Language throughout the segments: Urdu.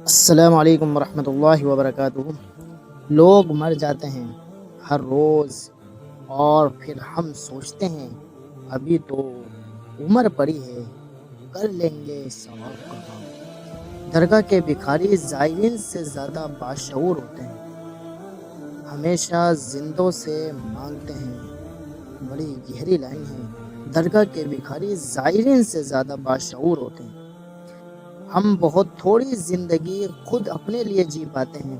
السلام علیکم ورحمۃ اللہ وبرکاتہ۔ لوگ مر جاتے ہیں ہر روز اور پھر ہم سوچتے ہیں ابھی تو عمر پڑی ہے، کر لیں گے ثواب کا کام۔ درگاہ کے بھکاری زائرین سے زیادہ باشعور ہوتے ہیں، ہمیشہ زندوں سے مانگتے ہیں۔ بڑی گہری لائن ہے۔ درگاہ کے بھکاری زائرین سے زیادہ باشعور ہوتے ہیں، ہم بہت تھوڑی زندگی خود اپنے لیے جی پاتے ہیں،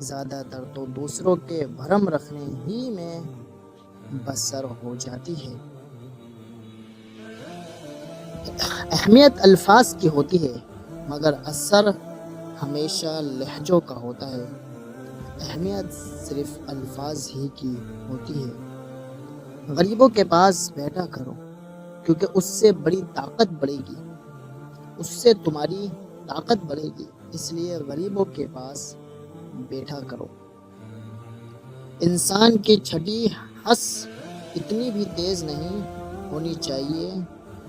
زیادہ تر تو دوسروں کے بھرم رکھنے ہی میں بسر ہو جاتی ہے۔ اہمیت الفاظ کی ہوتی ہے مگر اثر ہمیشہ لہجوں کا ہوتا ہے۔ اہمیت صرف الفاظ ہی کی ہوتی ہے۔ غریبوں کے پاس بیٹھا کرو کیونکہ اس سے بڑی طاقت بڑھے گی، اس سے تمہاری طاقت بڑھے گی، اس لیے غریبوں کے پاس بیٹھا کرو۔ انسان کی چھٹی ہنس اتنی بھی تیز نہیں ہونی چاہیے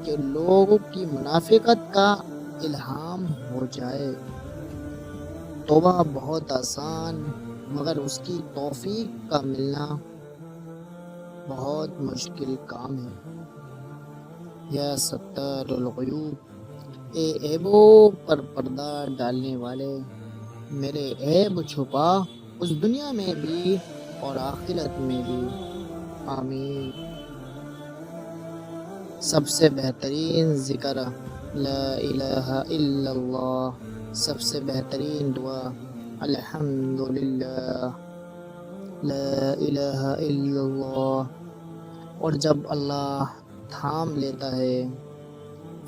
کہ لوگوں کی منافقت کا الہام ہو جائے۔ توبہ بہت آسان مگر اس کی توفیق کا ملنا بہت مشکل کام ہے۔ یا ستار الغیوب، اے عیبوں پر پردہ ڈالنے والے، میرے عیب چھپا اس دنیا میں بھی اور آخرت میں بھی، آمین۔ سب سے بہترین ذکر لا الہ الا اللہ، سب سے بہترین دعا الحمدللہ، لا الہ الا اللہ۔ اور جب اللہ تھام لیتا ہے،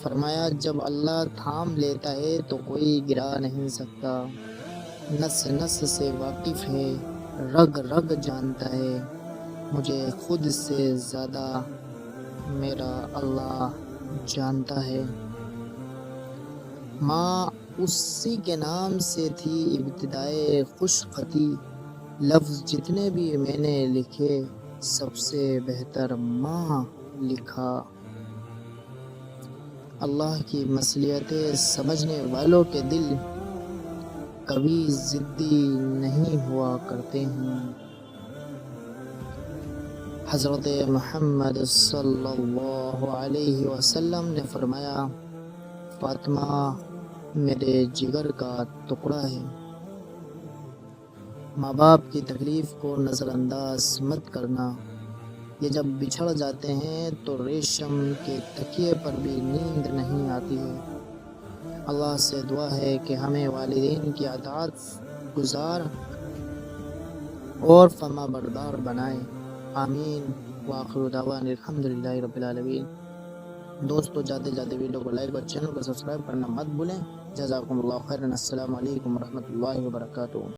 فرمایا جب اللہ تھام لیتا ہے تو کوئی گرا نہیں سکتا۔ نس نس سے واقف ہے، رگ رگ جانتا ہے، مجھے خود سے زیادہ میرا اللہ جانتا ہے۔ ماں اسی کے نام سے تھی ابتدائے خوش خطی، لفظ جتنے بھی میں نے لکھے سب سے بہتر ماں لکھا۔ اللہ کی مصلحتیں سمجھنے والوں کے دل کبھی ضدی نہیں ہوا کرتے ہیں۔ حضرت محمد صلی اللہ علیہ وسلم نے فرمایا، فاطمہ میرے جگر کا ٹکڑا ہے۔ ماں باپ کی تکلیف کو نظر انداز مت کرنا، یہ جب بچھڑ جاتے ہیں تو ریشم کے تکیے پر بھی نیند نہیں آتی ہے۔ اللہ سے دعا ہے کہ ہمیں والدین کی اطاعت گزار اور فرما بردار بنائے، آمین۔ وآخر دعوانا الحمدللہ رب العالمین۔ دوستو جاتے جاتے ویڈیو کو لائک اور چینل کو سبسکرائب کرنا مت بھولیں۔ جزاکم اللہ خیرا۔ السلام علیکم ورحمۃ اللہ وبرکاتہ۔